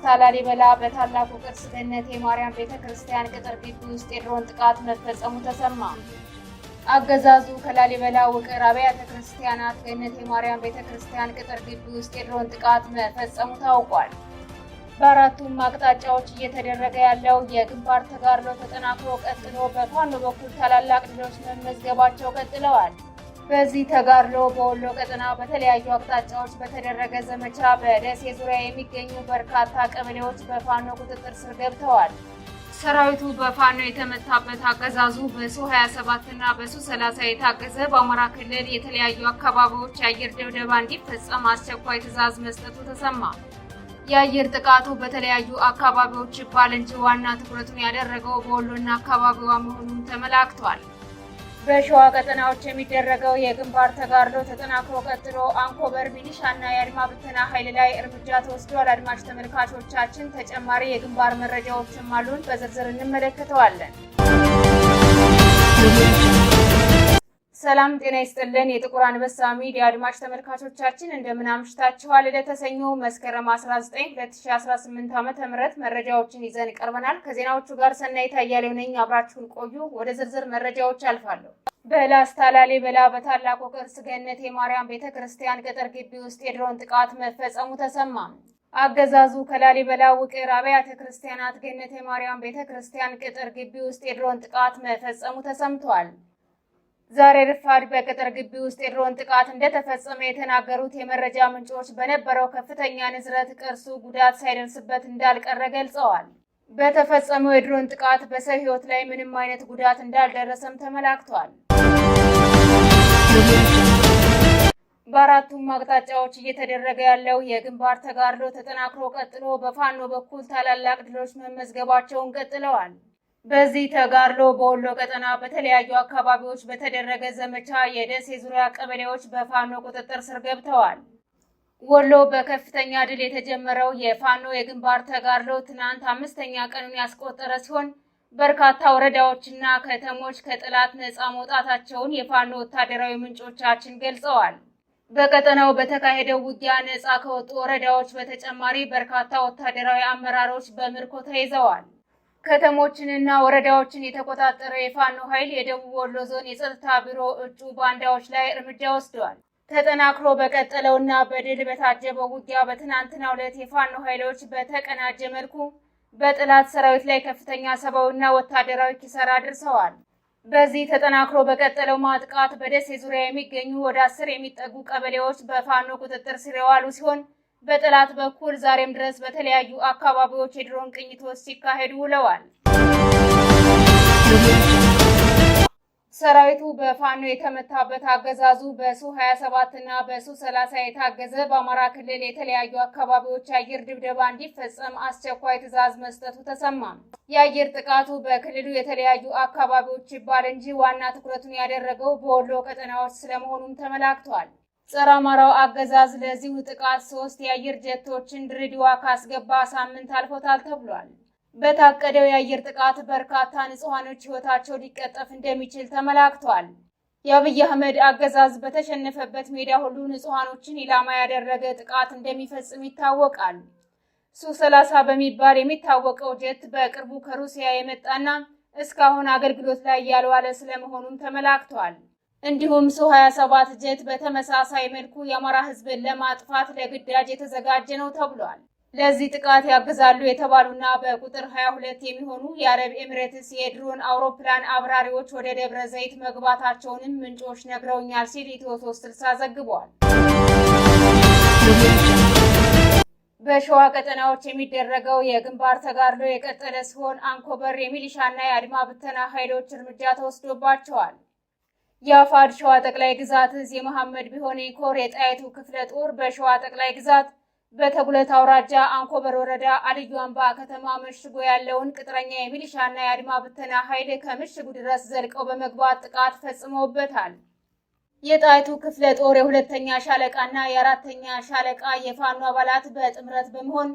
በላስታ ላሊበላ በታላቁ ቅርስ ገነቴ ማርያም ቤተክርስቲያን ቅጥር ግቢ ውስጥ የድሮን ጥቃት መፈጸሙ ተሰማ። አገዛዙ ከላሊበላ ውቅር አብያተ ክርስቲያናት ገነቴ ማርያም ቤተክርስቲያን ቅጥር ግቢ ውስጥ የድሮን ጥቃት መፈጸሙ ታውቋል። በአራቱም አቅጣጫዎች እየተደረገ ያለው የግንባር ተጋድሎ ተጠናክሮ ቀጥሎ በፋኖ በኩል ታላላቅ ድሎች መመዝገባቸው ቀጥለዋል። በዚህ ተጋድሎ በወሎ ቀጠና በተለያዩ አቅጣጫዎች በተደረገ ዘመቻ በደሴ ዙሪያ የሚገኙ በርካታ ቀበሌዎች በፋኖ ቁጥጥር ስር ገብተዋል። ሰራዊቱ በፋኖ የተመታበት አገዛዙ በሱ-27 እና በሱ-30 የታገዘ በአማራ ክልል የተለያዩ አካባቢዎች የአየር ድብደባ እንዲፈጸም አስቸኳይ ትዕዛዝ መስጠቱ ተሰማ። የአየር ጥቃቱ በተለያዩ አካባቢዎች ይባል እንጂ ዋና ትኩረቱን ያደረገው በወሎና አካባቢዋ መሆኑን ተመላክቷል። በሸዋ ቀጠናዎች የሚደረገው የግንባር ተጋድሎ ተጠናክሮ ቀጥሎ አንኮበር ሚሊሻና የአድማ ብተና ኃይል ላይ እርምጃ ተወስዷል። አድማጭ ተመልካቾቻችን ተጨማሪ የግንባር መረጃዎችም አሉን፣ በዝርዝር እንመለከተዋለን። ሰላም ጤና ይስጥልን። የጥቁር አንበሳ ሚዲያ አድማጭ ተመልካቾቻችን እንደምን አምሽታችኋል? ለተሰኞ መስከረም 19 2018 ዓ.ም መረጃዎችን ይዘን ቀርበናል። ከዜናዎቹ ጋር ሰናይት አያሌው ነኝ። አብራችሁን ቆዩ። ወደ ዝርዝር መረጃዎች አልፋለሁ። በላስታ ላሊበላ በታላቁ ቅርስ ገነቴ ማርያም ቤተክርስቲያን ቅጥር ግቢ ውስጥ የድሮን ጥቃት መፈጸሙ ተሰማ። አገዛዙ ከላሊበላ ውቅር አብያተ ክርስቲያናት ገነቴ ማርያም ቤተክርስቲያን ቅጥር ግቢ ውስጥ የድሮን ጥቃት መፈጸሙ ተሰምቷል። ዛሬ ረፋድ በቅጥር ግቢ ውስጥ የድሮን ጥቃት እንደተፈጸመ የተናገሩት የመረጃ ምንጮች በነበረው ከፍተኛ ንዝረት ቅርሱ ጉዳት ሳይደርስበት እንዳልቀረ ገልጸዋል። በተፈጸመው የድሮን ጥቃት በሰው ሕይወት ላይ ምንም አይነት ጉዳት እንዳልደረሰም ተመላክቷል። በአራቱም አቅጣጫዎች እየተደረገ ያለው የግንባር ተጋድሎ ተጠናክሮ ቀጥሎ በፋኖ በኩል ታላላቅ ድሎች መመዝገባቸውን ቀጥለዋል። በዚህ ተጋድሎ በወሎ ቀጠና በተለያዩ አካባቢዎች በተደረገ ዘመቻ የደሴ ዙሪያ ቀበሌዎች በፋኖ ቁጥጥር ስር ገብተዋል። ወሎ በከፍተኛ ድል የተጀመረው የፋኖ የግንባር ተጋድሎ ትናንት 5ኛ ቀኑን ያስቆጠረ ሲሆን በርካታ ወረዳዎችና ከተሞች ከጠላት ነፃ መውጣታቸውን የፋኖ ወታደራዊ ምንጮቻችን ገልጸዋል። በቀጠናው በተካሄደው ውጊያ ነፃ ከወጡ ወረዳዎች በተጨማሪ በርካታ ወታደራዊ አመራሮች በምርኮ ተይዘዋል። ከተሞችንና ወረዳዎችን የተቆጣጠረ የፋኖ ኃይል የደቡብ ወሎ ዞን የጸጥታ ቢሮ እጩ ባንዳዎች ላይ እርምጃ ወስደዋል። ተጠናክሮ በቀጠለውና በድል በታጀበው ውጊያ በትናንትናው ዕለት የፋኖ ኃይሎች በተቀናጀ መልኩ በጠላት ሰራዊት ላይ ከፍተኛ ሰብአዊና ወታደራዊ ኪሳራ አድርሰዋል። በዚህ ተጠናክሮ በቀጠለው ማጥቃት በደሴ ዙሪያ የሚገኙ ወደ 10 የሚጠጉ ቀበሌዎች በፋኖ ቁጥጥር ስር የዋሉ ሲሆን በጠላት በኩል ዛሬም ድረስ በተለያዩ አካባቢዎች የድሮን ቅኝቶች ሲካሄዱ ውለዋል። ሰራዊቱ በፋኖ የተመታበት አገዛዙ በሱ-27 እና በሱ-30 የታገዘ በአማራ ክልል የተለያዩ አካባቢዎች የአየር ድብደባ እንዲፈጸም አስቸኳይ ትዕዛዝ መስጠቱ ተሰማ። የአየር ጥቃቱ በክልሉ የተለያዩ አካባቢዎች ይባል እንጂ ዋና ትኩረቱን ያደረገው በወሎ ቀጠናዎች ስለመሆኑም ተመላክቷል። ጸረ አማራው አገዛዝ ለዚሁ ጥቃት 3 የአየር ጀቶችን ድሬዳዋ ካስገባ ሳምንት አልፎታል ተብሏል። በታቀደው የአየር ጥቃት በርካታ ንጹሃኖች ሕይወታቸው ሊቀጠፍ እንደሚችል ተመላክቷል። የአብይ አህመድ አገዛዝ በተሸነፈበት ሜዳ ሁሉ ንጹሃኖችን ኢላማ ያደረገ ጥቃት እንደሚፈጽም ይታወቃል። ሱ-30 በሚባል የሚታወቀው ጀት በቅርቡ ከሩሲያ የመጣና እስካሁን አገልግሎት ላይ ያልዋለ ስለመሆኑም ተመላክቷል። እንዲሁም ሱ-27 ጀት በተመሳሳይ መልኩ የአማራ ሕዝብን ለማጥፋት ለግዳጅ የተዘጋጀ ነው ተብሏል። ለዚህ ጥቃት ያግዛሉ የተባሉና በቁጥር 22 የሚሆኑ የአረብ ኤሚሬትስ የድሮን አውሮፕላን አብራሪዎች ወደ ደብረ ዘይት መግባታቸውንም ምንጮች ነግረውኛል ሲል ኢትዮ 360 ዘግቧል። በሸዋ ቀጠናዎች የሚደረገው የግንባር ተጋድሎ የቀጠለ ሲሆን አንኮበር የሚሊሻና የአድማ ብተና ኃይሎች እርምጃ ተወስዶባቸዋል። የአፋድ ሸዋ ጠቅላይ ግዛት እዝ የመሐመድ ቢሆኔ ኮር የጣይቱ ክፍለ ጦር በሸዋ ጠቅላይ ግዛት በተጉለት አውራጃ አንኮበር ወረዳ አልዩ አምባ ከተማ መሽጎ ያለውን ቅጥረኛ የሚሊሻና የአድማ ብተና ኃይል ከምሽጉ ድረስ ዘልቀው በመግባት ጥቃት ፈጽመውበታል። የጣይቱ ክፍለ ጦር የ2ኛ ሻለቃና የ4ኛ ሻለቃ የፋኖ አባላት በጥምረት በመሆን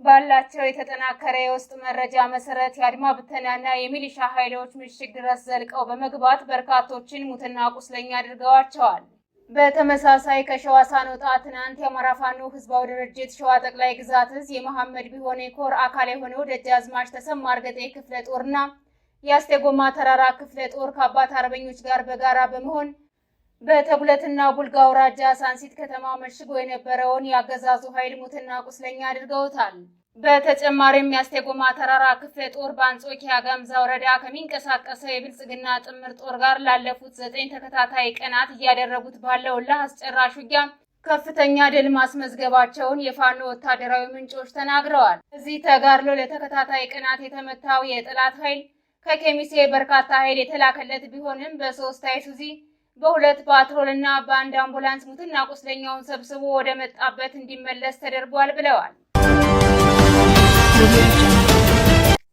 ባላቸው የተጠናከረ የውስጥ መረጃ መሰረት የአድማ ብተናና የሚሊሻ ኃይሎች ምሽግ ድረስ ዘልቀው በመግባት በርካቶችን ሙትና ቁስለኛ አድርገዋቸዋል። በተመሳሳይ ከሸዋ ሳንወጣ ትናንት የአማራ ፋኖ ህዝባዊ ድርጅት ሸዋ ጠቅላይ ግዛት እዝ የመሐመድ ቢሆኔ ኮር አካል የሆነው ደጃዝማች ተሰማ እርገጤ ክፍለ ጦርና የአስቴጎማ ተራራ ክፍለ ጦር ከአባት አርበኞች ጋር በጋራ በመሆን በተጉለትና ቡልጋ አውራጃ ሳንሲት ከተማ መሽጎ የነበረውን የአገዛዙ ኃይል ሙትና ቁስለኛ አድርገውታል። በተጨማሪም የአስቴጎማ ተራራ ክፍለ ጦር በአንጾኪያ ጋምዛ ወረዳ ከሚንቀሳቀሰው የብልጽግና ጥምር ጦር ጋር ላለፉት 9 ተከታታይ ቀናት እያደረጉት ባለው ለአስጨራሽ ውጊያ ከፍተኛ ድል ማስመዝገባቸውን የፋኖ ወታደራዊ ምንጮች ተናግረዋል። እዚህ ተጋድሎ ለተከታታይ ቀናት የተመታው የጠላት ኃይል ከኬሚሴ በርካታ ኃይል የተላከለት ቢሆንም በ3 አይሱዚ በ2 ፓትሮልና በአንድ አምቡላንስ ሙትና ቁስለኛውን ሰብስቦ ወደ መጣበት እንዲመለስ ተደርጓል ብለዋል።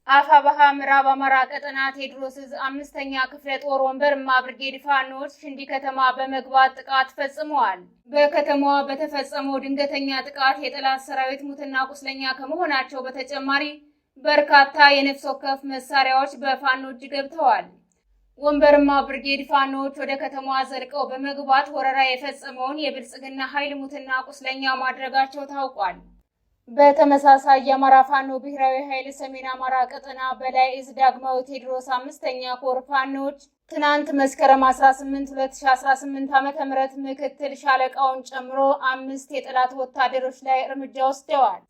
አፋባሃ ምዕራብ አማራ ቀጠና ቴዎድሮስ ዕዝ 5ኛ ክፍለ ጦር ወንበርማ ብርጌድ ፋኖች ሽንዲ ከተማ በመግባት ጥቃት ፈጽመዋል። በከተማዋ በተፈጸመው ድንገተኛ ጥቃት የጠላት ሰራዊት ሙትና ቁስለኛ ከመሆናቸው በተጨማሪ በርካታ የነፍስ ወከፍ መሳሪያዎች በፋኖ እጅ ገብተዋል። ወንበርማ ብርጌድ ፋኖች ወደ ከተማዋ ዘልቀው በመግባት ወረራ የፈጸመውን የብልጽግና ኃይል ሙትና ቁስለኛ ማድረጋቸው ታውቋል። በተመሳሳይ የአማራ ፋኖ ብሔራዊ ኃይል ሰሜን አማራ ቀጠና በላይ ዕዝ ዳግማዊ ቴዎድሮስ 5ኛ ኮር ፋኖች ትናንት መስከረም 18 2018 ዓ.ም ምክትል ሻለቃውን ጨምሮ 5 የጠላት ወታደሮች ላይ እርምጃ ወስደዋል።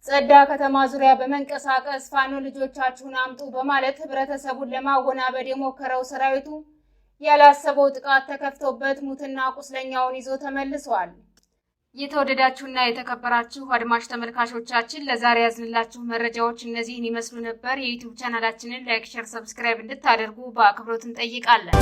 ጸዳ ከተማ ዙሪያ በመንቀሳቀስ ፋኖ ልጆቻችሁን አምጡ በማለት ህብረተሰቡን ለማወናበድ የሞከረው ሰራዊቱ ያላሰበው ጥቃት ተከፍቶበት ሙትና ቁስለኛውን ይዞ ተመልሷል። የተወደዳችሁና የተከበራችሁ አድማጭ ተመልካቾቻችን ለዛሬ ያዝንላችሁ መረጃዎች እነዚህን ይመስሉ ነበር። የዩቲዩብ ቻናላችንን ላይክ፣ ሼር፣ ሰብስክራይብ እንድታደርጉ በአክብሮት እንጠይቃለን።